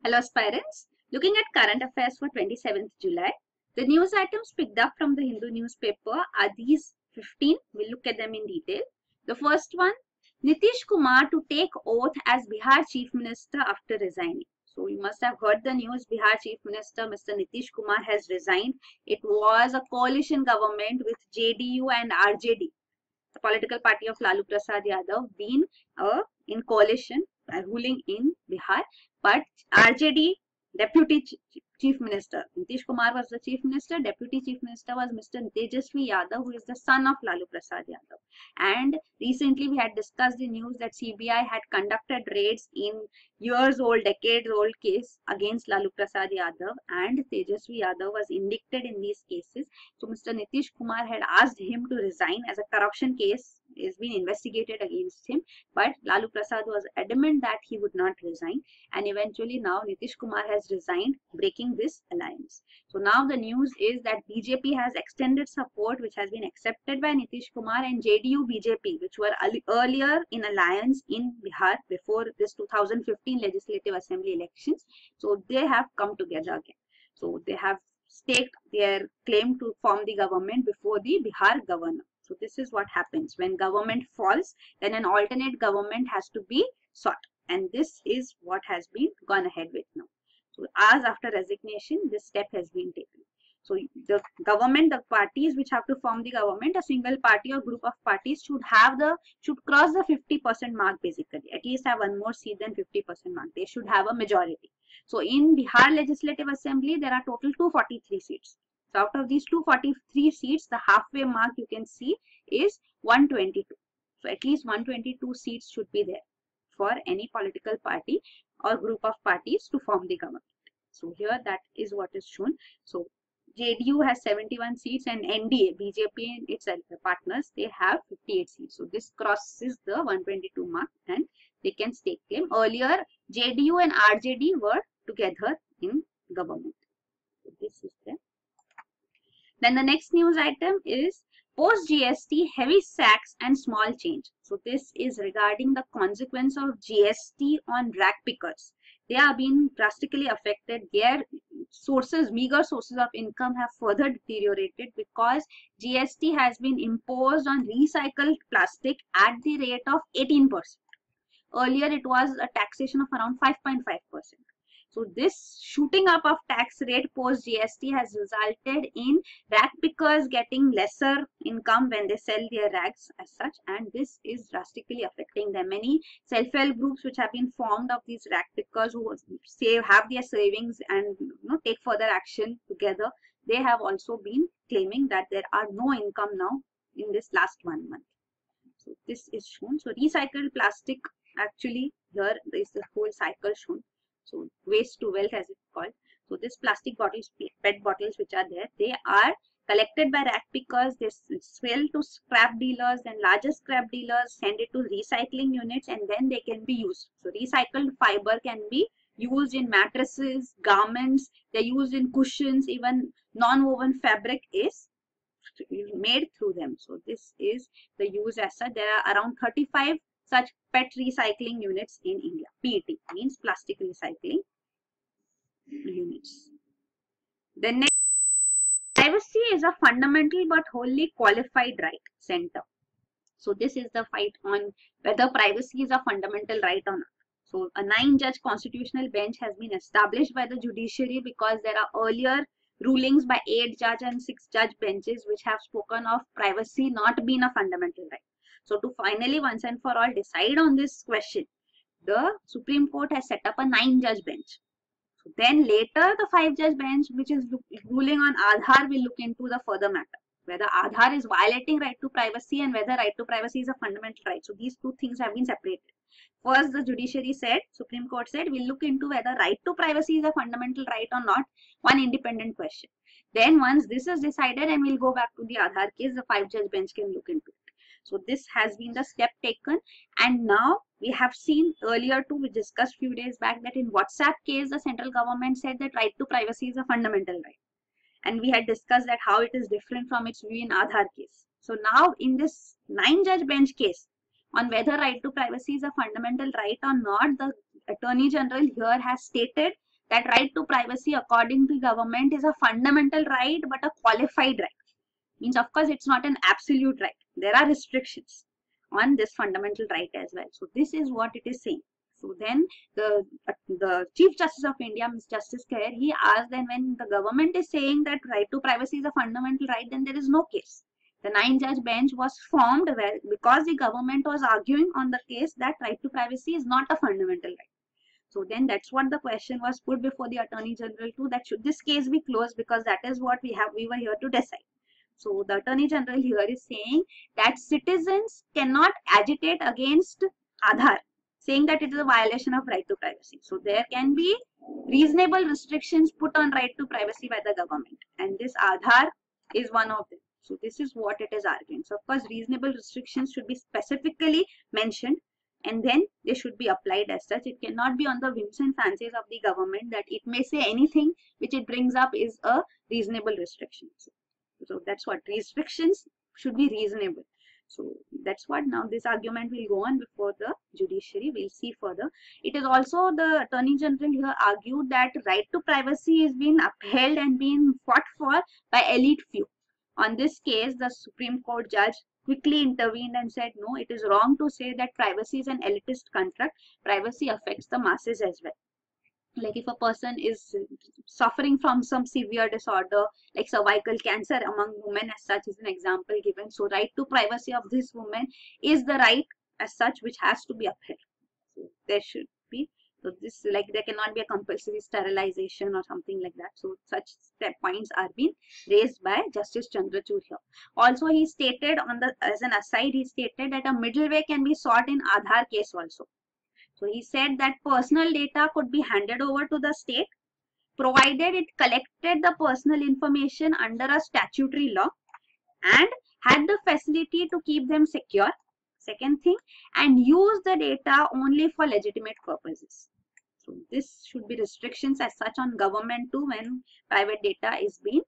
Hello aspirants, looking at current affairs for 27th July, the news items picked up from the Hindu newspaper are these 15. We'll look at them in detail. The first one, Nitish Kumar to take oath as Bihar Chief Minister after resigning. So you must have heard the news, Bihar Chief Minister Mr. Nitish Kumar has resigned. It was a coalition government with JDU and RJD, the political party of Lalu Prasad Yadav, been in coalition ruling in Bihar, but RJD Deputy Chief Minister, Nitish Kumar was the Chief Minister, Deputy Chief Minister was Mr. Tejasvi Yadav, who is the son of Lalu Prasad Yadav. And recently we had discussed the news that CBI had conducted raids in years-old, decades-old case against Lalu Prasad Yadav, and Tejasvi Yadav was indicted in these cases. So Mr. Nitish Kumar had asked him to resign as a corruption case is being investigated against him, but Lalu Prasad was adamant that he would not resign, and eventually now Nitish Kumar has resigned, breaking this alliance. So now the news is that BJP has extended support, which has been accepted by Nitish Kumar, and JDU BJP, which were earlier in alliance in Bihar before this 2015 Legislative Assembly elections. So they have come together again. So they have staked their claim to form the government before the Bihar governor. So this is what happens when government falls, then an alternate government has to be sought, and this is what has been gone ahead with now. So hours after resignation, this step has been taken. So the government, the parties which have to form the government, a single party or group of parties should cross the 50% mark, basically, at least have one more seat than 50% mark. They should have a majority. So in Bihar Legislative Assembly, there are total 243 seats. So out of these 243 seats, the halfway mark you can see is 122. So at least 122 seats should be there for any political party or group of parties to form the government. So here that is what is shown. So JDU has 71 seats and NDA, BJP and its partners, they have 58 seats. So this crosses the 122 mark and they can stake claim. Earlier, JDU and RJD were together in government. So this is there. Then the next news item is post GST heavy sacks and small change. So this is regarding the consequence of GST on rag pickers. They are being drastically affected. Their sources, meager sources of income have further deteriorated because GST has been imposed on recycled plastic at the rate of 18%. Earlier it was a taxation of around 5.5%. So this shooting up of tax rate post GST has resulted in rag pickers getting lesser income when they sell their rags as such, and this is drastically affecting them. Many self-help groups which have been formed of these rag pickers who have their savings and take further action together, they have also been claiming that there are no income now in this last 1 month. So this is shown. So recycled plastic, actually here is the whole cycle shown. So waste to wealth as it's called. So this plastic bottles, PET bottles which are there, they are collected by rag pickers, they sell to scrap dealers, and larger scrap dealers send it to recycling units, and then they can be used. So recycled fiber can be used in mattresses, garments, they're used in cushions, even non-woven fabric is made through them. So this is the use as such. There are around 35 such PET recycling units in India. PET means plastic recycling units. The next, privacy is a fundamental but wholly qualified right center. So this is the fight on whether privacy is a fundamental right or not. So a 9-judge constitutional bench has been established by the judiciary because there are earlier rulings by 8-judge and 6-judge benches which have spoken of privacy not being a fundamental right. So to finally once and for all decide on this question, the Supreme Court has set up a 9-judge bench. So then later the 5-judge bench which is ruling on Aadhaar will look into the further matter, whether Aadhaar is violating right to privacy and whether right to privacy is a fundamental right. So these two things have been separated. First the judiciary said, Supreme Court said, we'll look into whether right to privacy is a fundamental right or not, one independent question. Then once this is decided and we'll go back to the Aadhaar case, the 5-judge bench can look into it. So this has been the step taken, and now we have seen earlier too, we discussed few days back that in WhatsApp case the central government said that right to privacy is a fundamental right, and we had discussed that how it is different from its view in Aadhaar case. So now in this 9-judge bench case on whether right to privacy is a fundamental right or not, the Attorney General here has stated that right to privacy according to government is a fundamental right but a qualified right. Means of course it's not an absolute right. There are restrictions on this fundamental right as well. So this is what it is saying. So then the Chief Justice of India, Ms. Justice Khair, he asked, then when the government is saying that right to privacy is a fundamental right, then there is no case. The 9-judge bench was formed because the government was arguing on the case that right to privacy is not a fundamental right. So then that's what the question was put before the Attorney General too, that should this case be closed, because that is what we were here to decide. So the Attorney General here is saying that citizens cannot agitate against Aadhaar, saying that it is a violation of right to privacy. So there can be reasonable restrictions put on right to privacy by the government, and this Aadhaar is one of them. So this is what it is arguing. So of course reasonable restrictions should be specifically mentioned, and then they should be applied as such. It cannot be on the whims and fancies of the government that it may say anything which it brings up is a reasonable restriction. So that's what, restrictions should be reasonable. So that's what now this argument will go on before the judiciary. We'll see further. It is also the Attorney General here argued that right to privacy is being upheld and being fought for by elite few. On this case, the Supreme Court judge quickly intervened and said, no, it is wrong to say that privacy is an elitist construct. Privacy affects the masses as well. Like if a person is suffering from some severe disorder like cervical cancer among women as such is an example given. So right to privacy of this woman is the right as such which has to be upheld. So there should be, so this, like there cannot be a compulsory sterilization or something like that. So such points are being raised by Justice Chandrachud here. Also he stated on the, as an aside, he stated that a middle way can be sought in Aadhaar case also. So he said that personal data could be handed over to the state provided it collected the personal information under a statutory law and had the facility to keep them secure. Second thing, and use the data only for legitimate purposes. So this should be restrictions as such on government too when private data is being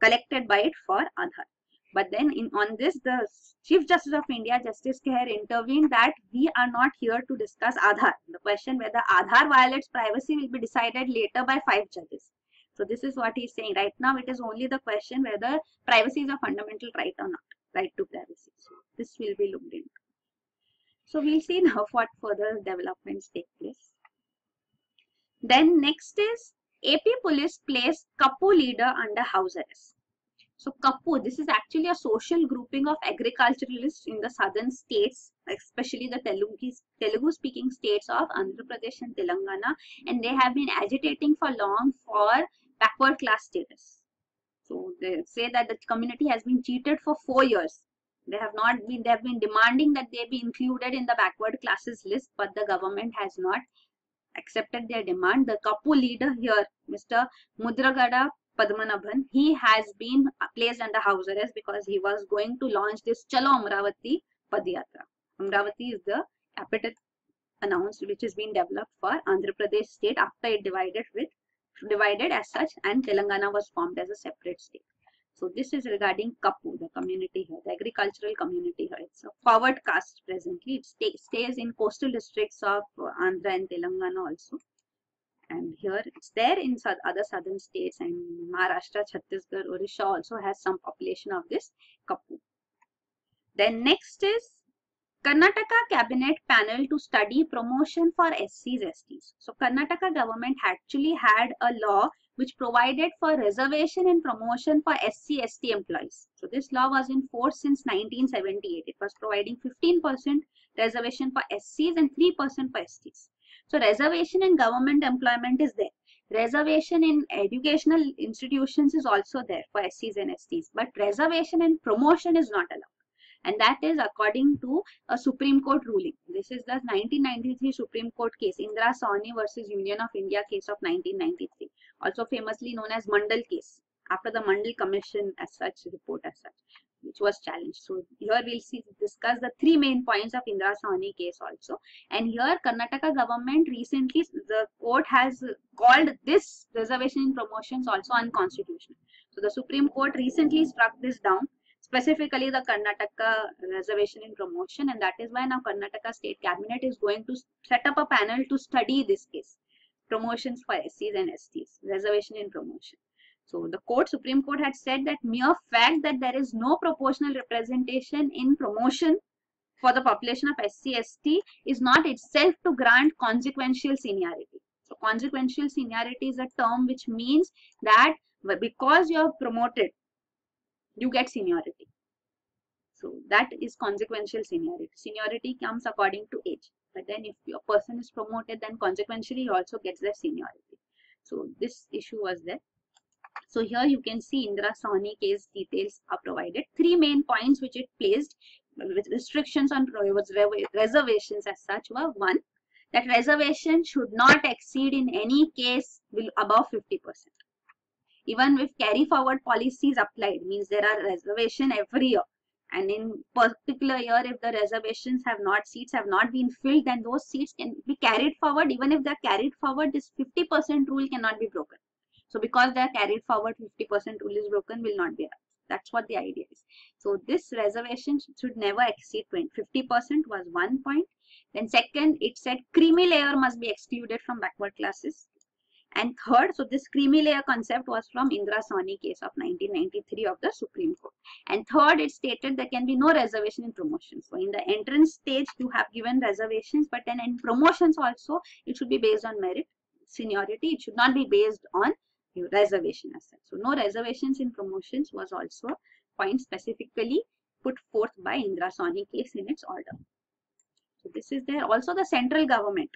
collected by it for Aadhaar. But then on this, the Chief Justice of India, Justice Khair, intervened that we are not here to discuss Aadhaar. The question whether Aadhaar violates privacy will be decided later by 5 judges. So this is what he is saying. Right now it is only the question whether privacy is a fundamental right or not. Right to privacy. So this will be looked into. So we'll see now what further developments take place. Then next is AP police placed Kapu leader under house arrest. So Kapu, this is actually a social grouping of agriculturalists in the southern states, especially the Telugu-speaking states of Andhra Pradesh and Telangana, and they have been agitating for long for backward class status. So they say that the community has been cheated for 4 years. They have been demanding that they be included in the backward classes list, but the government has not accepted their demand. The Kapu leader here, Mr. Mudragada Padmanabhan, he has been placed under house arrest because he was going to launch this Chalo Amravati Padyatra. Amravati is the capital announced which is being developed for Andhra Pradesh state after it divided as such, and Telangana was formed as a separate state. So this is regarding Kapu, the community here, the agricultural community here. It's a forward caste presently. It stays in coastal districts of Andhra and Telangana also. And here it's there in other southern states, and Maharashtra, Chhattisgarh, Odisha also has some population of this Kapu. Then next is Karnataka Cabinet Panel to study promotion for SCs, STs. So Karnataka government actually had a law which provided for reservation and promotion for SC, ST employees. So this law was in force since 1978. It was providing 15% reservation for SCs and 3% for STs. So reservation in government employment is there. Reservation in educational institutions is also there for SCs and STs. But reservation in promotion is not allowed. And that is according to a Supreme Court ruling. This is the 1993 Supreme Court case, Indira Sawhney versus Union of India case of 1993. Also famously known as Mandal case, after the Mandal Commission as such report as such, which was challenged. So here we'll discuss the 3 main points of Indira Sawhney case also. And here Karnataka government recently, the court has called this reservation in promotions also unconstitutional. So the Supreme Court recently struck this down, specifically the Karnataka reservation in promotion, and that is why now Karnataka State Cabinet is going to set up a panel to study this case. promotions for SCs and STs, reservation in promotion. So the Supreme Court had said that mere fact that there is no proportional representation in promotion for the population of SC, ST is not itself to grant consequential seniority. So consequential seniority is a term which means that because you are promoted, you get seniority. So that is consequential seniority. Seniority comes according to age. But then if your person is promoted, then consequentially he also gets their seniority. So this issue was there. So here you can see Indira Sawhney case details are provided. 3 main points which it placed with restrictions on reservations as such were: 1, that reservation should not exceed in any case above 50%. Even if carry forward policies applied, means there are reservation every year, and in particular year if the reservations seats have not been filled, then those seats can be carried forward. Even if they are carried forward, this 50% rule cannot be broken. So because they are carried forward, 50% rule is broken, will not be allowed. That's what the idea is. So this reservation should never exceed 50% was 1 point. Then second, it said creamy layer must be excluded from backward classes. And third, so this creamy layer concept was from Indira Sawhney case of 1993 of the Supreme Court. And third, it stated there can be no reservation in promotions. So in the entrance stage, you have given reservations, but then in promotions also, it should be based on merit, seniority. It should not be based on reservation as such. So no reservations in promotions was also a point specifically put forth by Indira Sawhney case in its order. So this is there. Also the central government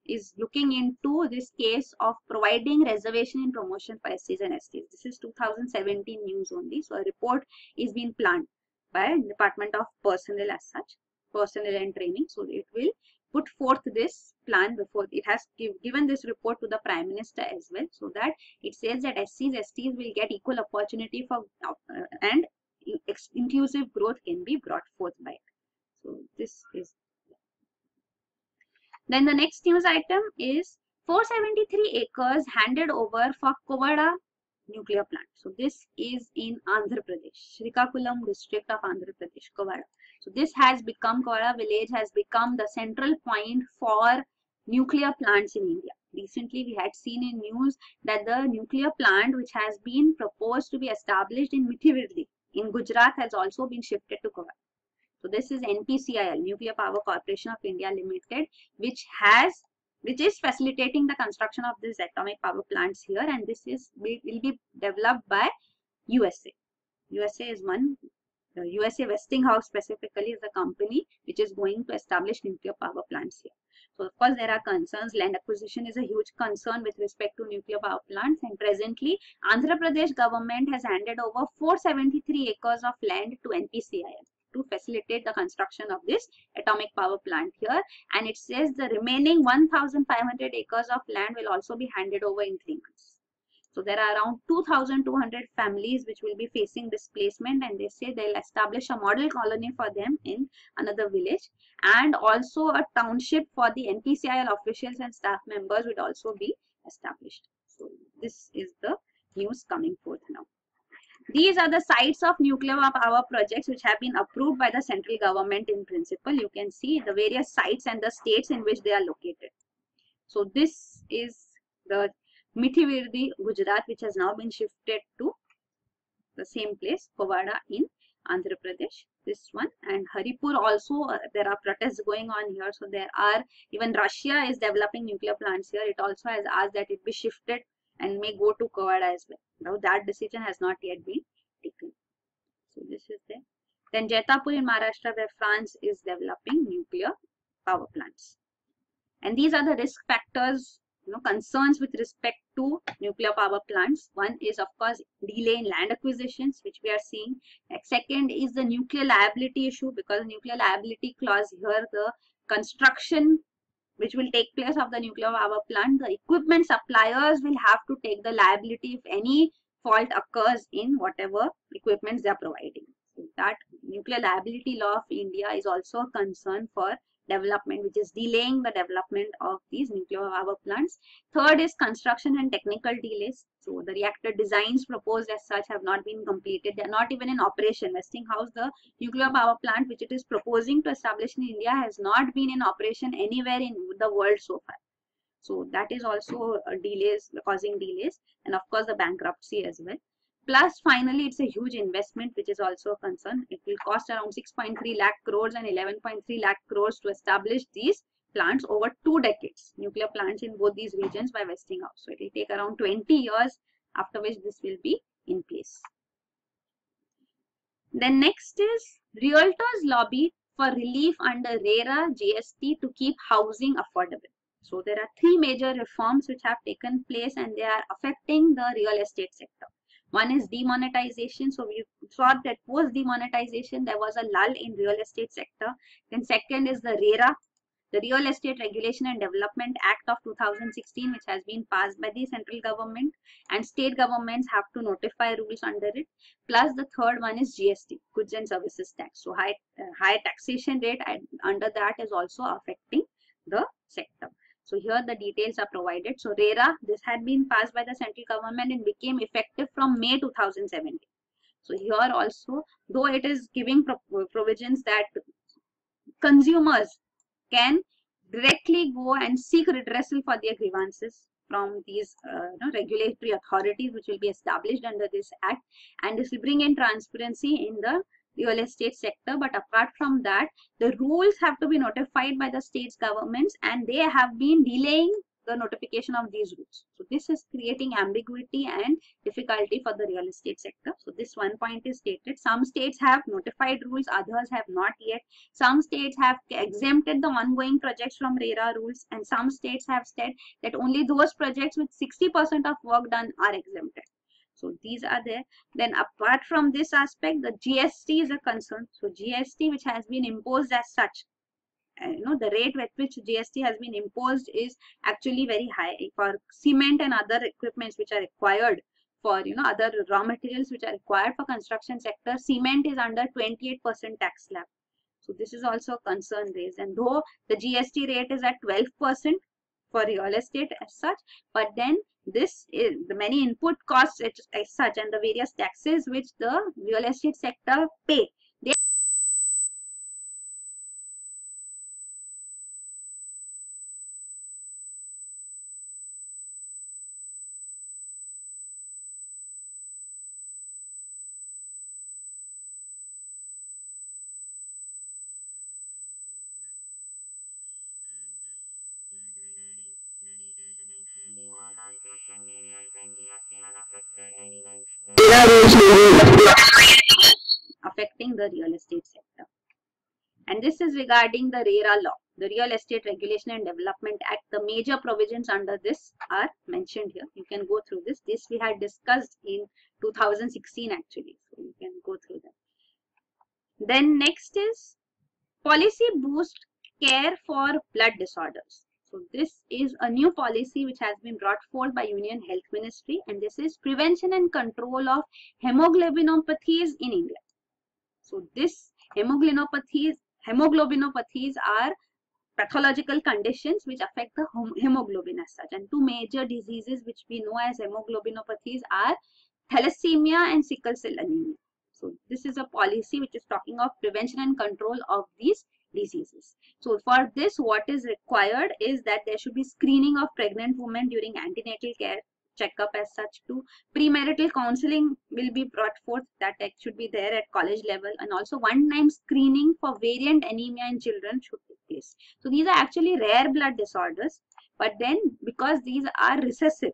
is looking into this case of providing reservation in promotion for SCs and STs. This is 2017 news only. So a report is being planned by Department of Personnel as such, Personnel and Training. So it will put forth this plan before it has given this report to the Prime Minister as well, so that it says that SCs, STs will get equal opportunity for and inclusive growth can be brought forth by it. So this is. Then the next news item is 473 acres handed over for Kovada nuclear plant. So this is in Andhra Pradesh, Srikakulam district of Andhra Pradesh, Kovada. So this has become, Kovada village has become the central point for nuclear plants in India. Recently we had seen in news that the nuclear plant which has been proposed to be established in Mithivirdi in Gujarat has also been shifted to Kovada. So this is NPCIL, Nuclear Power Corporation of India Limited, which is facilitating the construction of these atomic power plants here, and this will be developed by USA. USA is one. The USA Westinghouse specifically is the company which is going to establish nuclear power plants here. So of course there are concerns. Land acquisition is a huge concern with respect to nuclear power plants, and presently Andhra Pradesh government has handed over 473 acres of land to NPCIL to facilitate the construction of this atomic power plant here, and it says the remaining 1,500 acres of land will also be handed over in 3 months. So there are around 2,200 families which will be facing displacement, and they say they'll establish a model colony for them in another village, and also a township for the NPCIL officials and staff members would also be established. So this is the news coming forth now. These are the sites of nuclear power projects which have been approved by the central government in principle. You can see the various sites and the states in which they are located. So this is the Mithivirdi, Gujarat, which has now been shifted to the same place, Kovada in Andhra Pradesh. This one, and Haripur also, there are protests going on here. So there are, even Russia is developing nuclear plants here. It also has asked that it be shifted and may go to Kovada as well. Now that decision has not yet been taken. So this is there. Then Jaitapur in Maharashtra, where France is developing nuclear power plants. And these are the risk factors, concerns with respect to nuclear power plants. One is of course delay in land acquisitions, which we are seeing. Second is the nuclear liability issue, because nuclear liability clause here, the construction which will take place of the nuclear power plant, the equipment suppliers will have to take the liability if any fault occurs in whatever equipments they are providing. So that nuclear liability law of India is also a concern for development, which is delaying the development of these nuclear power plants. Third is construction and technical delays. So the reactor designs proposed as such have not been completed. They are not even in operation. Westinghouse, the nuclear power plant which it is proposing to establish in India, has not been in operation anywhere in the world so far. So that is also delays, causing delays, and of course the bankruptcy as well. Plus finally it's a huge investment which is also a concern. It will cost around 6.3 lakh crores and 11.3 lakh crores to establish these plants over 2 decades, nuclear plants in both these regions by Westinghouse. So it will take around 20 years, after which this will be in place. Then next is realtors lobby for relief under RERA GST to keep housing affordable. So there are 3 major reforms which have taken place and they are affecting the real estate sector. One is demonetization. So we thought that post demonetization there was a lull in real estate sector. Then second is the RERA, the Real Estate Regulation and Development Act of 2016, which has been passed by the central government, and state governments have to notify rules under it. Plus the third one is GST, Goods and Services Tax. So high taxation rate under that is also affecting the sector. So here the details are provided. So RERA, this had been passed by the central government and became effective from May 2017. So here also, though it is giving provisions that consumers can directly go and seek redressal for their grievances from these regulatory authorities which will be established under this act, and this will bring in transparency in the real estate sector. But apart from that, the rules have to be notified by the states governments, and they have been delaying the notification of these rules. So this is creating ambiguity and difficulty for the real estate sector. So this one point is stated. Some states have notified rules, others have not yet. Some states have exempted the ongoing projects from RERA rules, and some states have said that only those projects with 60% of work done are exempted. So these are there. Then apart from this aspect, the GST is a concern. So GST, which has been imposed as such, the rate with which GST has been imposed is actually very high for cement and other equipments which are required for other raw materials which are required for construction sector. Cement is under 28% tax slab. So this is also a concern raised, and though the GST rate is at 12% for real estate as such, but then this is the many input costs as such and the various taxes which the real estate sector pay, they affecting the real estate sector. And this is regarding the RERA law, the Real Estate Regulation and Development Act. The major provisions under this are mentioned here. You can go through this. This we had discussed in 2016 actually. So you can go through that. Then next is policy boost care for blood disorders. So this is a new policy which has been brought forth by Union Health Ministry, and this is prevention and control of hemoglobinopathies in India. So this hemoglobinopathies are pathological conditions which affect the hemoglobin as such, and 2 major diseases which we know as hemoglobinopathies are thalassemia and sickle cell anemia. So this is a policy which is talking of prevention and control of these diseases. So for this, what is required is that there should be screening of pregnant women during antenatal care checkup as such. To premarital counseling will be brought forth, that should be there at college level, and also one-time screening for variant anemia in children should take place. So these are actually rare blood disorders, but then because these are recessive,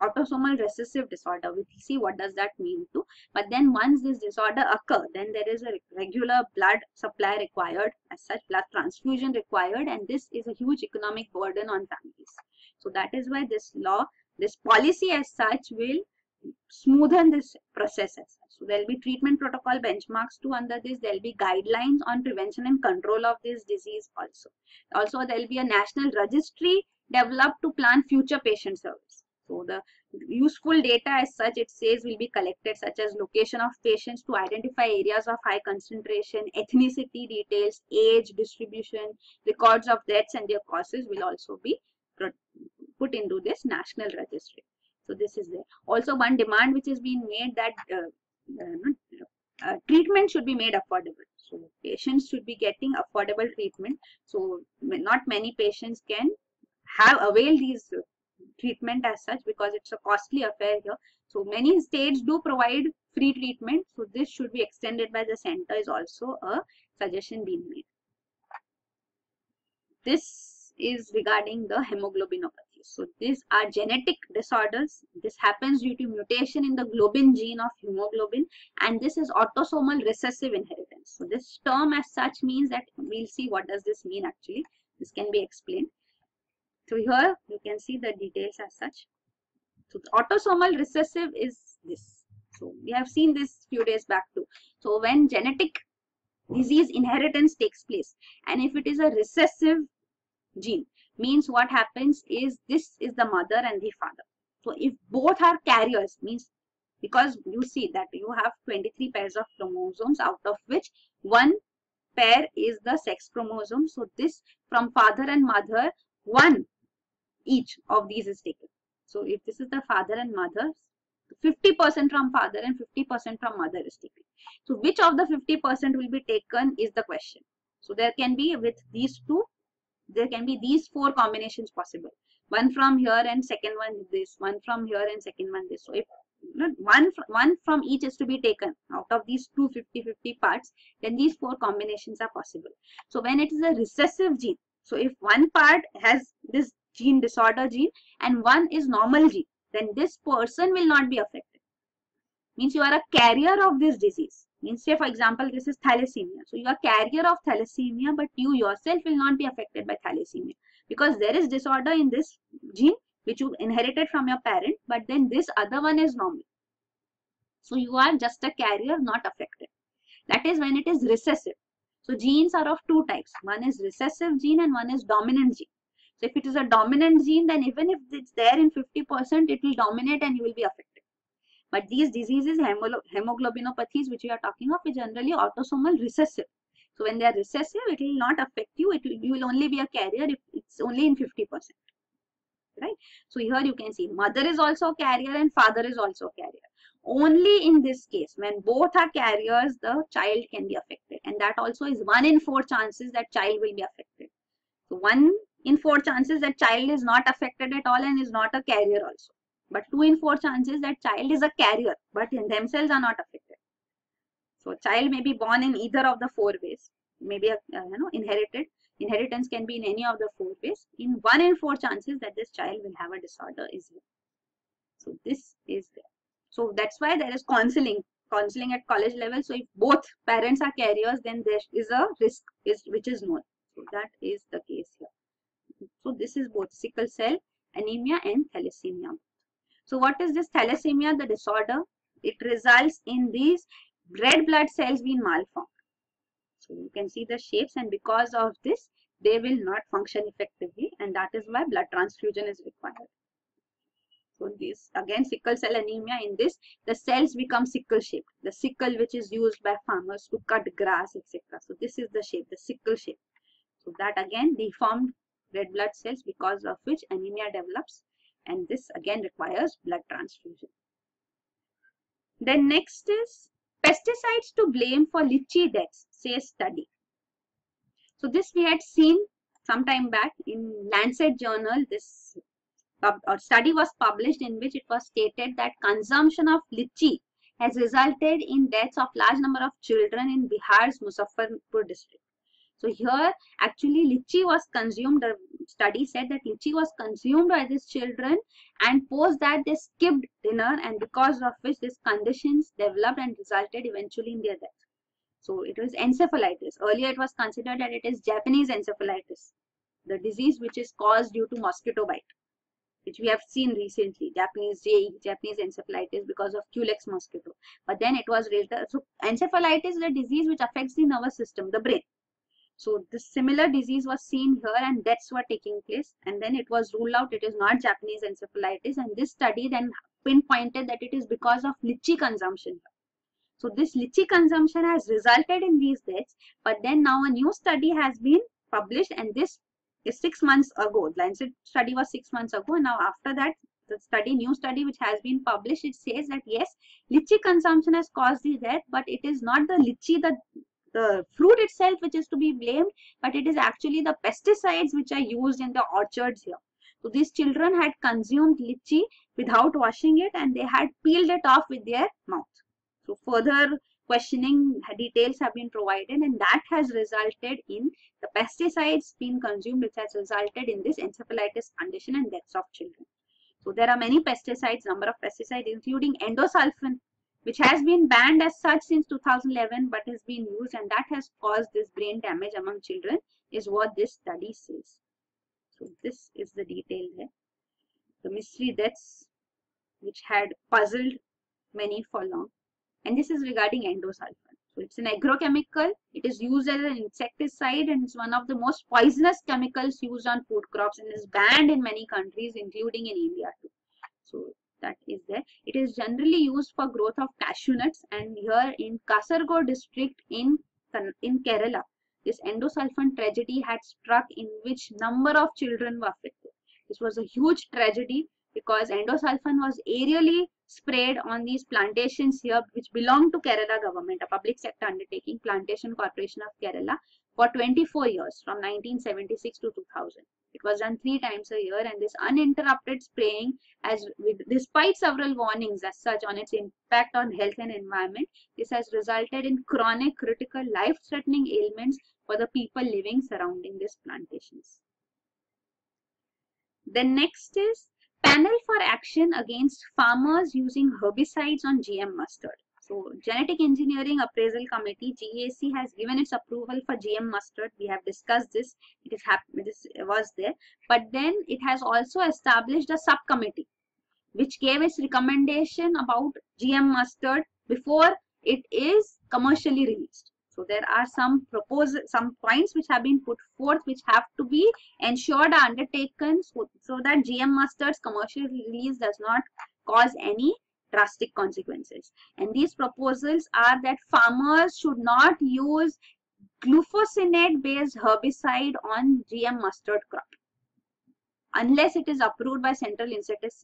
autosomal recessive disorder, we see what does that mean too. But then once this disorder occur, then there is a regular blood supply required as such, blood transfusion required, and this is a huge economic burden on families. So that is why this law, this policy as such will smoothen this process as such. So there will be treatment protocol benchmarks too under this. There will be guidelines on prevention and control of this disease also. Also there will be a national registry developed to plan future patient service. So the useful data as such, it says, will be collected, such as location of patients to identify areas of high concentration, ethnicity details, age distribution, records of deaths and their causes will also be put into this national registry. So this is there. Also one demand which is being made that treatment should be made affordable. So patients should be getting affordable treatment. So not many patients can have availed these treatment as such, because it's a costly affair here. So many states do provide free treatment. So this should be extended by the center is also a suggestion being made. This is regarding the hemoglobinopathy. So these are genetic disorders. This happens due to mutation in the globin gene of hemoglobin, and this is autosomal recessive inheritance. So this term as such means that we'll see what does this mean actually. This can be explained. So here you can see the details as such. So the autosomal recessive is this. So we have seen this few days back too. So when genetic disease inheritance takes place, and if it is a recessive gene, means what happens is this is the mother and the father. So if both are carriers, means because you see that you have 23 pairs of chromosomes, out of which one pair is the sex chromosome. So this from father and mother, one each of these is taken. So if this is the father and mother, 50% from father and 50% from mother is taken. So which of the 50% will be taken is the question. So there can be with these two, there can be these four combinations possible. One from here and second one this, one from here and second one this. So if one from each is to be taken out of these two 50-50 parts, then these four combinations are possible. So when it is a recessive gene, so if one part has this gene disorder gene and one is normal gene, then this person will not be affected. Means you are a carrier of this disease. Means say for example this is thalassemia. So you are carrier of thalassemia, but you yourself will not be affected by thalassemia, because there is disorder in this gene which you inherited from your parent, but then this other one is normal. So you are just a carrier, not affected. That is when it is recessive. So genes are of two types. One is recessive gene and one is dominant gene. So if it is a dominant gene, then even if it's there in 50%, it will dominate and you will be affected. But these diseases, hemoglobinopathies, which we are talking of, is generally autosomal recessive. So when they are recessive, it will not affect you. You will only be a carrier if it's only in 50%. Right? So here you can see mother is also a carrier and father is also a carrier. Only in this case, when both are carriers, the child can be affected. And that also is 1 in 4 chances that child will be affected. So 1 in 4 chances that child is not affected at all and is not a carrier also. But 2 in 4 chances that child is a carrier, but in themselves are not affected. So child may be born in either of the 4 ways. Maybe inherited. Inheritance can be in any of the 4 ways. In 1 in 4 chances that this child will have a disorder is here. So this is there. So that's why there is counseling at college level. So if both parents are carriers, then there is a risk which is known. So that is the case here. So this is both sickle cell anemia and thalassemia. So what is this thalassemia, the disorder? It results in these red blood cells being malformed. So you can see the shapes, and because of this, they will not function effectively, and that is why blood transfusion is required. So this again sickle cell anemia, in this the cells become sickle shaped. The sickle which is used by farmers to cut grass, etc. So this is the shape, the sickle shape. So that again deformed red blood cells, because of which anemia develops, and this again requires blood transfusion. Then next is pesticides to blame for lychee deaths, says study. So this we had seen some time back in Lancet journal. This study was published in which it was stated that consumption of lychee has resulted in deaths of large number of children in Bihar's Muzaffarpur district. So here actually lychee was consumed. The study said that lychee was consumed by these children, and post that they skipped dinner, and because of which these conditions developed and resulted eventually in their death. So it was encephalitis. Earlier it was considered that it is Japanese encephalitis, the disease which is caused due to mosquito bite, which we have seen recently, Japanese encephalitis because of Culex mosquito. But then it was raised. So encephalitis is a disease which affects the nervous system, the brain. So this similar disease was seen here, and deaths were taking place, and then it was ruled out it is not Japanese encephalitis, and this study then pinpointed that it is because of lychee consumption. So this lychee consumption has resulted in these deaths, but then now a new study has been published, and this is 6 months ago. Lancet study was 6 months ago. Now after that, the new study which has been published, it says that yes, lychee consumption has caused the death, but it is not the lychee, the fruit itself which is to be blamed, but it is actually the pesticides which are used in the orchards here. So these children had consumed lychee without washing it and they had peeled it off with their mouth. So further questioning details have been provided and that has resulted in the pesticides being consumed, which has resulted in this encephalitis condition and deaths of children. So there are many pesticides, number of pesticides including endosulfan, which has been banned as such since 2011 but has been used and that has caused this brain damage among children is what this study says. So this is the detail there. The mystery deaths which had puzzled many for long. And this is regarding endosulfan. So it's an agrochemical. It is used as an insecticide and it's one of the most poisonous chemicals used on food crops and is banned in many countries including in India too. So that is there. It is generally used for growth of cashew nuts and here in Kasaragod district in Kerala, this endosulfan tragedy had struck in which number of children were affected. This was a huge tragedy because endosulfan was aerially sprayed on these plantations here which belong to Kerala government, a public sector undertaking, Plantation Corporation of Kerala, for 24 years from 1976 to 2000. It was done 3 times a year and this uninterrupted spraying despite several warnings as such on its impact on health and environment, this has resulted in chronic, critical, life-threatening ailments for the people living surrounding these plantations. The next is Panel for Action Against Farmers Using Herbicides on GM Mustard. So, Genetic Engineering Appraisal Committee (GAC) has given its approval for GM mustard. We have discussed this. This was there, but then it has also established a subcommittee which gave its recommendation about GM mustard before it is commercially released. So there are some points which have been put forth which have to be ensured are undertaken so that GM mustard's commercial release does not cause any drastic consequences. And these proposals are that farmers should not use glufosinate based herbicide on GM mustard crop unless it is approved by Central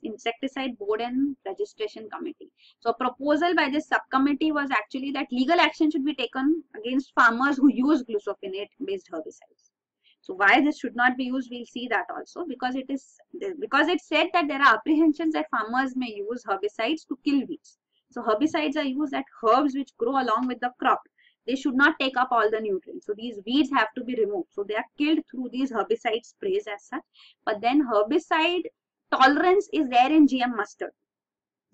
Insecticide Board and Registration Committee. So a proposal by this subcommittee was actually that legal action should be taken against farmers who use glufosinate based herbicides. So why this should not be used, we'll see that also, because it said that there are apprehensions that farmers may use herbicides to kill weeds. So herbicides are used at herbs which grow along with the crop. They should not take up all the nutrients. So these weeds have to be removed. So they are killed through these herbicide sprays as such. But then herbicide tolerance is there in GM mustard.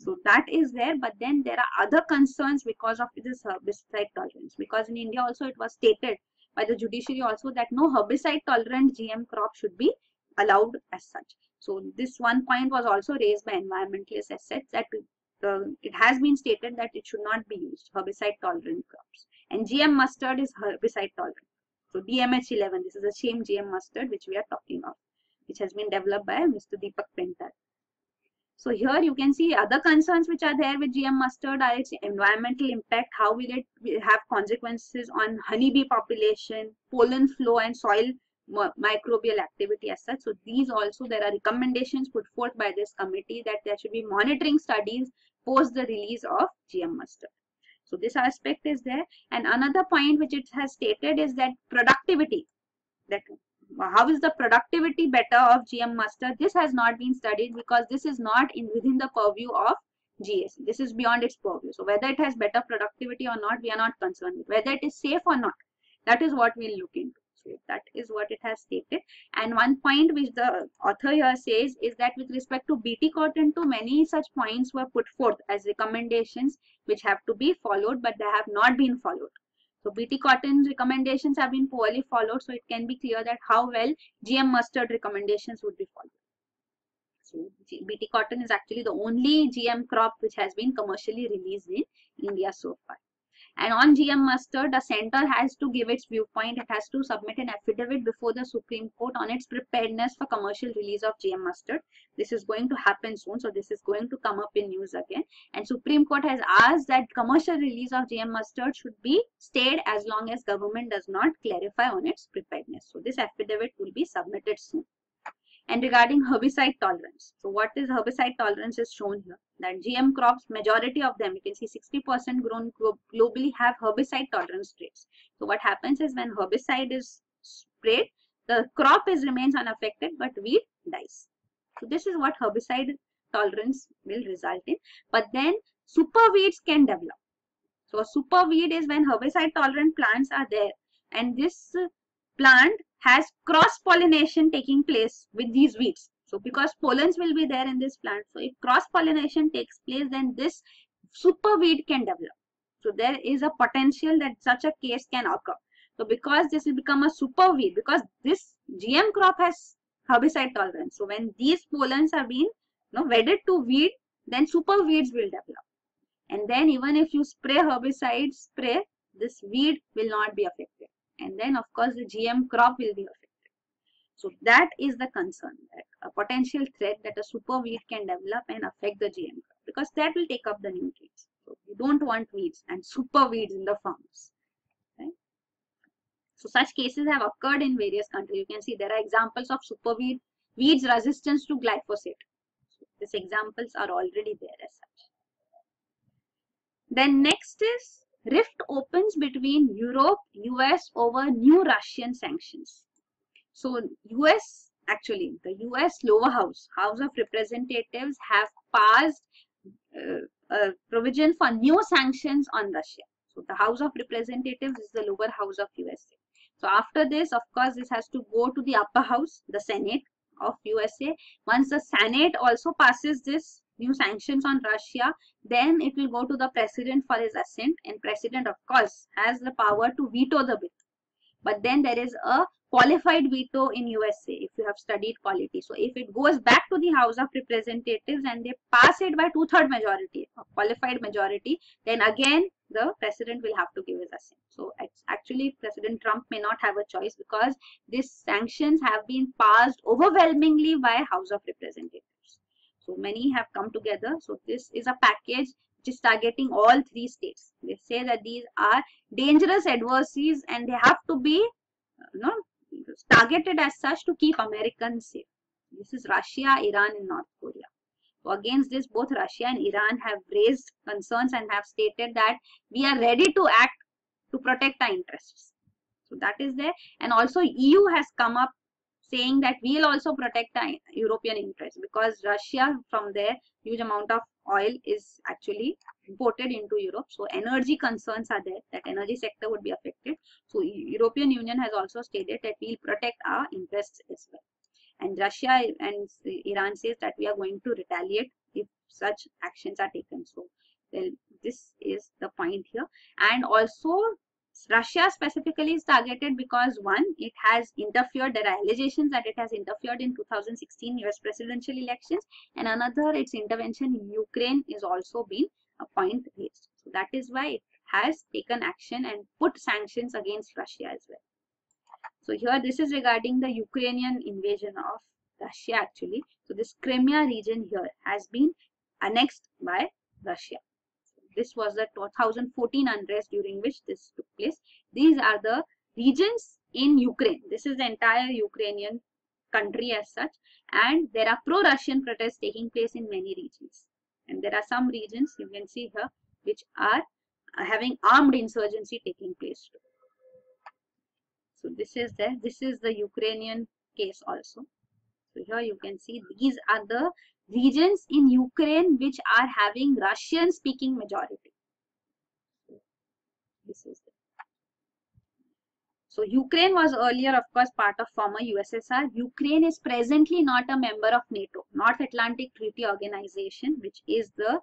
So that is there. But then there are other concerns because of this herbicide tolerance. Because in India also it was stated by the judiciary also that no herbicide tolerant GM crop should be allowed as such. So this one point was also raised by environmentalists as such that it has been stated that it should not be used, herbicide tolerant crops. And GM mustard is herbicide tolerant. So DMH11, this is the same GM mustard which we are talking of, which has been developed by Mr. Deepak Pentar. So here you can see other concerns which are there with GM mustard are its environmental impact, how will it have consequences on honeybee population, pollen flow and soil microbial activity as such. So these also, there are recommendations put forth by this committee that there should be monitoring studies post the release of GM mustard. So this aspect is there. And another point which it has stated is that productivity, that how is the productivity better of GM mustard? This has not been studied because this is not within the purview of GAC. This is beyond its purview. So whether it has better productivity or not, we are not concerned with. Whether it is safe or not, that is what we'll look into. So that is what it has stated. And one point which the author here says is that with respect to BT cotton too, many such points were put forth as recommendations which have to be followed, but they have not been followed. So BT cotton's recommendations have been poorly followed. So it can be clear that how well GM mustard recommendations would be followed. So BT cotton is actually the only GM crop which has been commercially released in India so far. And on GM mustard, the center has to give its viewpoint. It has to submit an affidavit before the Supreme Court on its preparedness for commercial release of GM mustard. This is going to happen soon. So this is going to come up in news again. And Supreme Court has asked that commercial release of GM mustard should be stayed as long as government does not clarify on its preparedness. So this affidavit will be submitted soon. And regarding herbicide tolerance, so what is herbicide tolerance is shown here, that GM crops, majority of them, you can see 60% grown globally have herbicide tolerance traits. So what happens is when herbicide is sprayed, the crop remains unaffected but weed dies. So this is what herbicide tolerance will result in. But then super weeds can develop. So a super weed is when herbicide tolerant plants are there and this plant has cross pollination taking place with these weeds. So because pollens will be there in this plant, so if cross pollination takes place, then this super weed can develop. So there is a potential that such a case can occur. So because this will become a super weed, because this GM crop has herbicide tolerance. So when these pollens are being wedded to weed, then super weeds will develop. And then even if you spray herbicide spray, this weed will not be affected. And then of course the GM crop will be affected. So that is the concern, that a potential threat that a super weed can develop and affect the GM crop, because that will take up the nutrients. So you don't want weeds and super weeds in the farms. Right? So such cases have occurred in various countries. You can see there are examples of super weeds resistance to glyphosate. So these examples are already there as such. Then next is rift opens between Europe, US over new Russian sanctions. So US, actually the US lower house, House of Representatives, have passed a provision for new sanctions on Russia. So the House of Representatives is the lower house of USA. So after this, of course, this has to go to the upper house, the Senate of USA. Once the Senate also passes this new sanctions on Russia, then it will go to the president for his assent, and president of course has the power to veto the bill. But then there is a qualified veto in USA if you have studied polity. So if it goes back to the House of Representatives and they pass it by 2/3 majority, a qualified majority, then again the president will have to give his assent. So it's actually President Trump may not have a choice, because these sanctions have been passed overwhelmingly by House of Representatives. So many have come together. So this is a package which is targeting all 3 states. They say that these are dangerous adversaries and they have to be targeted as such to keep Americans safe. This is Russia, Iran and North Korea. So against this, both Russia and Iran have raised concerns and have stated that we are ready to act to protect our interests. So that is there. And also EU has come up saying that we will also protect the European interests, because Russia, from their huge amount of oil is actually imported into Europe. So energy concerns are there, that energy sector would be affected. So European Union has also stated that we will protect our interests as well. And Russia and Iran says that we are going to retaliate if such actions are taken. So well, this is the point here. And also Russia specifically is targeted because one, it has interfered, there are allegations that it has interfered in 2016 US presidential elections, and another, its intervention in Ukraine is also been a point raised. So that is why it has taken action and put sanctions against Russia as well. So here this is regarding the Ukrainian invasion of Russia actually. So this Crimea region here has been annexed by Russia. This was the 2014 unrest during which this took place. These are the regions in Ukraine. This is the entire Ukrainian country as such, and there are pro-Russian protests taking place in many regions. And there are some regions you can see here which are having armed insurgency taking place too. So this is there. This is the Ukrainian case also. So here you can see these are the regions in Ukraine which are having Russian speaking majority. This is it. So Ukraine was earlier of course part of former USSR. Ukraine is presently not a member of NATO, North Atlantic Treaty Organization, which is the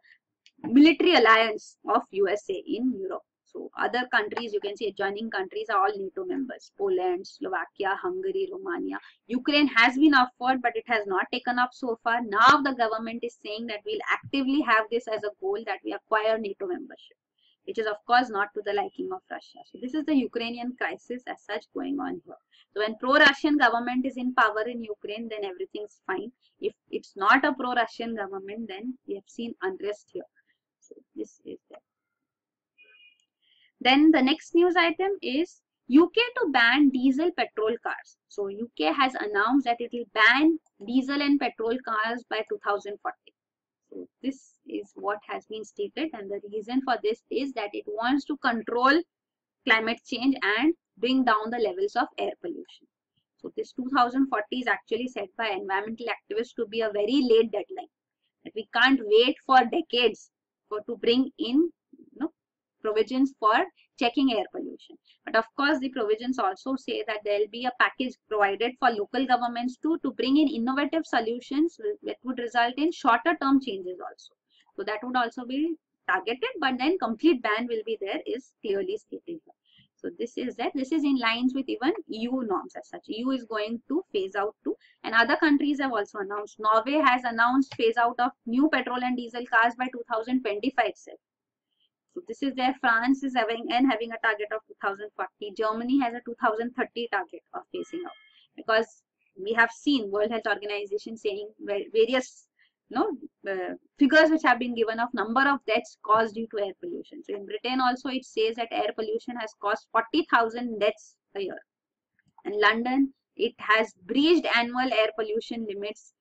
military alliance of USA in Europe. So other countries, you can see adjoining countries are all NATO members. Poland, Slovakia, Hungary, Romania. Ukraine has been offered, but it has not taken up so far. Now the government is saying that we'll actively have this as a goal, that we acquire NATO membership, which is of course not to the liking of Russia. So this is the Ukrainian crisis as such going on here. So when pro-Russian government is in power in Ukraine, then everything's fine. If it's not a pro-Russian government, then we have seen unrest here. So this is there. Then the next news item is UK to ban diesel petrol cars. So UK has announced that it will ban diesel and petrol cars by 2040. So this is what has been stated, and the reason for this is that it wants to control climate change and bring down the levels of air pollution. So this 2040 is actually set by environmental activists to be a very late deadline. That we can't wait for decades to bring in provisions for checking air pollution. But of course, the provisions also say that there will be a package provided for local governments to bring in innovative solutions that would result in shorter term changes also. So that would also be targeted, but then complete ban will be there is clearly stated here. So this is that. This is in lines with even EU norms as such. EU is going to phase out too, and other countries have also announced. Norway has announced phase out of new petrol and diesel cars by 2025 itself. So this is there. France is having a target of 2040. Germany has a 2030 target of phasing out, because we have seen World Health Organization saying various figures which have been given of number of deaths caused due to air pollution. So in Britain also it says that air pollution has caused 40,000 deaths a year. In London, it has breached annual air pollution limits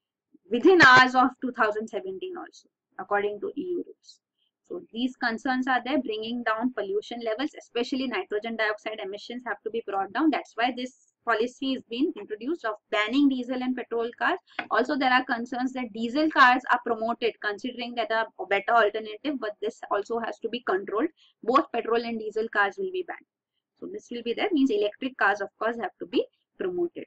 within hours of 2017 also, according to EU rules. So these concerns are there. Bringing down pollution levels, especially nitrogen dioxide emissions, have to be brought down. That's why this policy is being introduced of banning diesel and petrol cars. Also, there are concerns that diesel cars are promoted, considering that a better alternative, but this also has to be controlled. Both petrol and diesel cars will be banned. So this will be there. Means electric cars, of course, have to be promoted,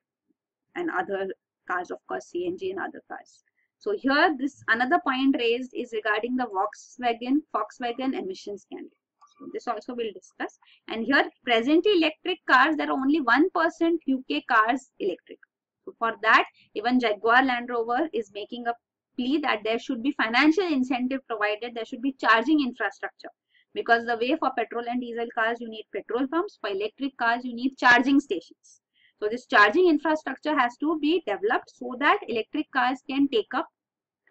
and other cars, of course, CNG and other cars. So here, this another point raised is regarding the Volkswagen emission scandal. So this also we'll discuss. And here, presently electric cars, there are only 1% UK cars electric. So for that, even Jaguar Land Rover is making a plea that there should be financial incentive provided. There should be charging infrastructure, because the way for petrol and diesel cars you need petrol pumps, for electric cars you need charging stations. So this charging infrastructure has to be developed so that electric cars can take up,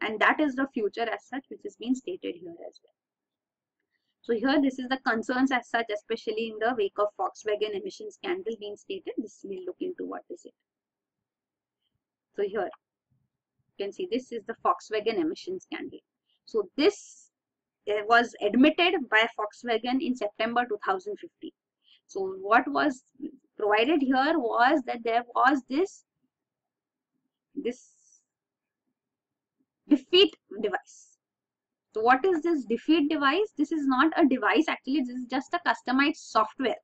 and that is the future as such, which is being stated here as well. So here this is the concerns as such, especially in the wake of Volkswagen emission scandal being stated. This will look into what is it. So here you can see this is the Volkswagen emission scandal. So this was admitted by Volkswagen in September 2015. So what was provided here was that there was this defeat device. So what is this defeat device? This is not a device actually, this is just a customized software.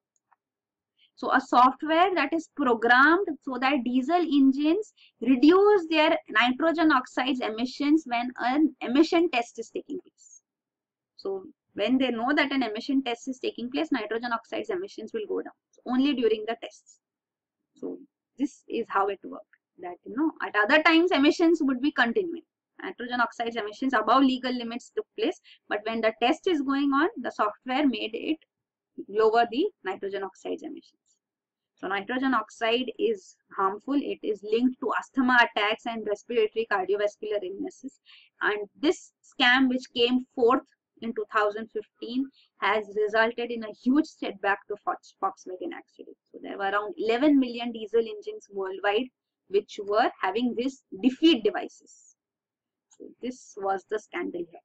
So a software that is programmed so that diesel engines reduce their nitrogen oxides emissions when an emission test is taking place. So when they know that an emission test is taking place, nitrogen oxides emissions will go down. So only during the tests. So this is how it worked. That at other times emissions would be continuing. Nitrogen oxides emissions above legal limits took place, but when the test is going on, the software made it lower the nitrogen oxides emissions. So nitrogen oxide is harmful. It is linked to asthma attacks and respiratory cardiovascular illnesses. And this scam, which came forth in 2015, has resulted in a huge setback to Volkswagen actually. So there were around 11 million diesel engines worldwide which were having these defeat devices. So this was the scandal here.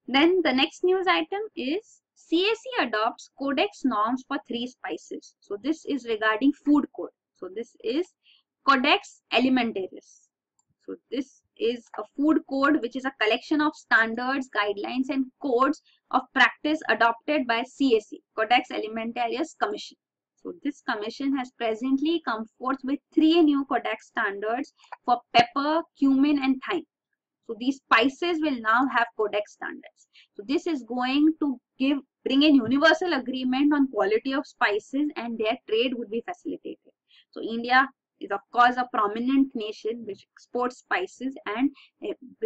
Then the next news item is CAC adopts Codex norms for 3 spices. So this is regarding food code. So this is Codex Alimentarius. So this is a food code which is a collection of standards, guidelines and codes of practice adopted by CAC, Codex Alimentarius Commission. So this commission has presently come forth with 3 new Codex standards for pepper, cumin and thyme. So these spices will now have Codex standards. So this is going to bring in universal agreement on quality of spices, and their trade would be facilitated. So India is of course a prominent nation which exports spices, and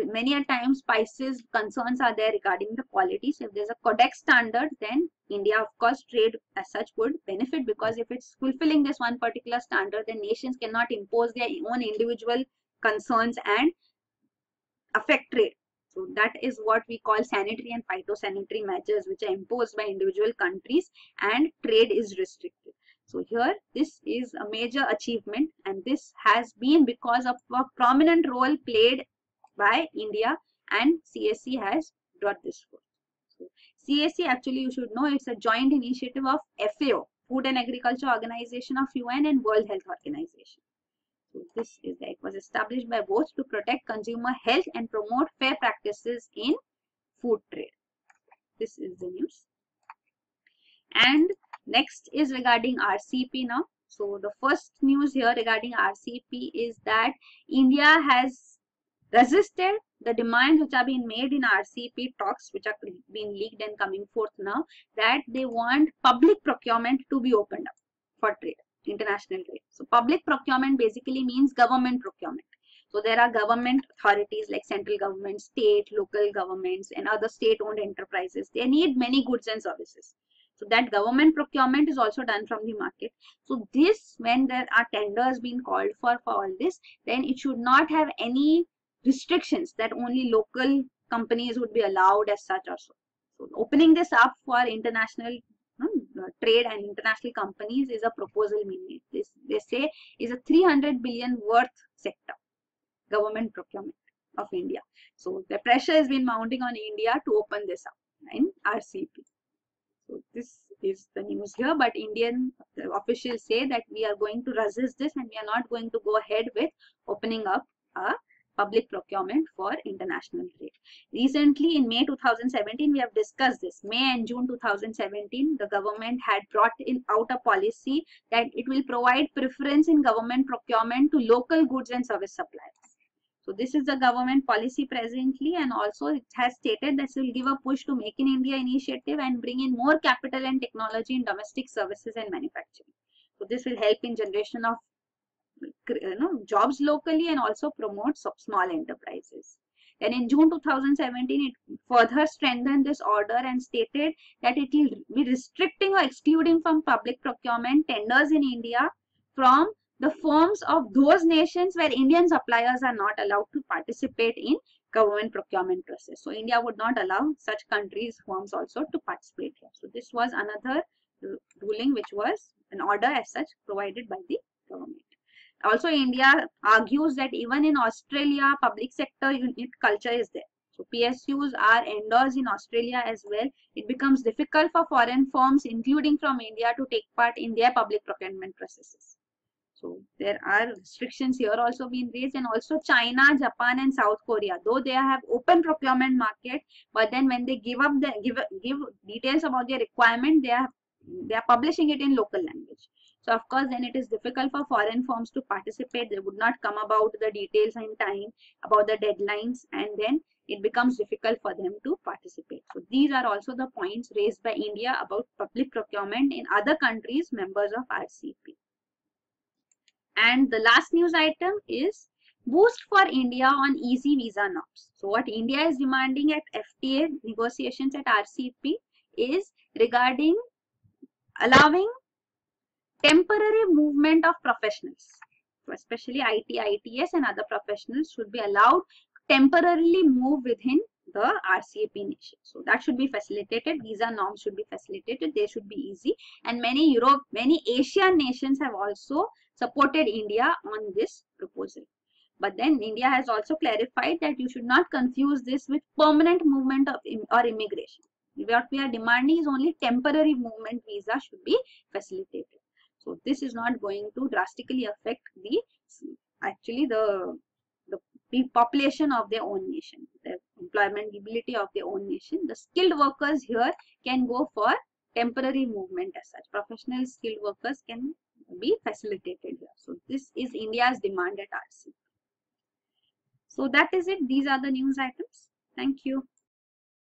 many a time spices concerns are there regarding the quality. So if there's a Codex standard, then India of course trade as such would benefit, because if it's fulfilling this one particular standard, then nations cannot impose their own individual concerns and affect trade. So that is what we call sanitary and phytosanitary measures which are imposed by individual countries, and trade is restricted. So here this is a major achievement, and this has been because of a prominent role played by India, and CAC has brought this forth. So CAC actually, you should know, it's a joint initiative of FAO, Food and Agriculture Organization of UN and World Health Organization. So this is that it was established by both to protect consumer health and promote fair practices in food trade. This is the news. And next is regarding RCEP now. So the first news here regarding RCEP is that India has resisted the demands which are being made in RCEP talks, which are being leaked and coming forth now, that they want public procurement to be opened up for trade, international trade. So public procurement basically means government procurement. So there are government authorities like central government, state, local governments and other state-owned enterprises. They need many goods and services. So that government procurement is also done from the market. So this, when there are tenders being called for all this, then it should not have any restrictions that only local companies would be allowed as such also. So opening this up for international trade and international companies is a proposal being made. This, they say, is a 300 billion worth sector, government procurement of India. So the pressure has been mounting on India to open this up in RCEP. So this is the news here, but Indian officials say that we are going to resist this and we are not going to go ahead with opening up a public procurement for international trade. Recently in May 2017, we have discussed this. May and June 2017, the government had brought out a policy that it will provide preference in government procurement to local goods and service suppliers. So this is the government policy presently, and also it has stated that it will give a push to Make in India initiative and bring in more capital and technology in domestic services and manufacturing. So this will help in generation of jobs locally and also promote small enterprises. And in June 2017, it further strengthened this order and stated that it will be restricting or excluding from public procurement tenders in India from the firms of those nations where Indian suppliers are not allowed to participate in government procurement process. So India would not allow such countries' firms also to participate here. So this was another ruling which was an order as such provided by the government. Also, India argues that even in Australia, public sector unit culture is there. So PSUs are endorsed in Australia as well. It becomes difficult for foreign firms, including from India, to take part in their public procurement processes. So there are restrictions here also being raised, and also China, Japan and South Korea, though they have open procurement market, but then when they give details about their requirement, they are publishing it in local language. So of course then it is difficult for foreign firms to participate. They would not come about the details in time, about the deadlines, and then it becomes difficult for them to participate. So these are also the points raised by India about public procurement in other countries members of RCEP. And the last news item is boost for India on easy visa norms. So what India is demanding at FTA negotiations at RCEP is regarding allowing temporary movement of professionals. So especially IT, ITS and other professionals should be allowed to temporarily move within the RCEP nation. So that should be facilitated. Visa norms should be facilitated. They should be easy. And many Asian nations have also supported India on this proposal. But then India has also clarified that you should not confuse this with permanent movement of or immigration. What we are demanding is only temporary movement visa should be facilitated. So this is not going to drastically affect the population of their own nation, the employability of their own nation. The skilled workers here can go for temporary movement as such. Professional skilled workers can be facilitated here. So this is India's demand at RCEP. So that is it. These are the news items. Thank you.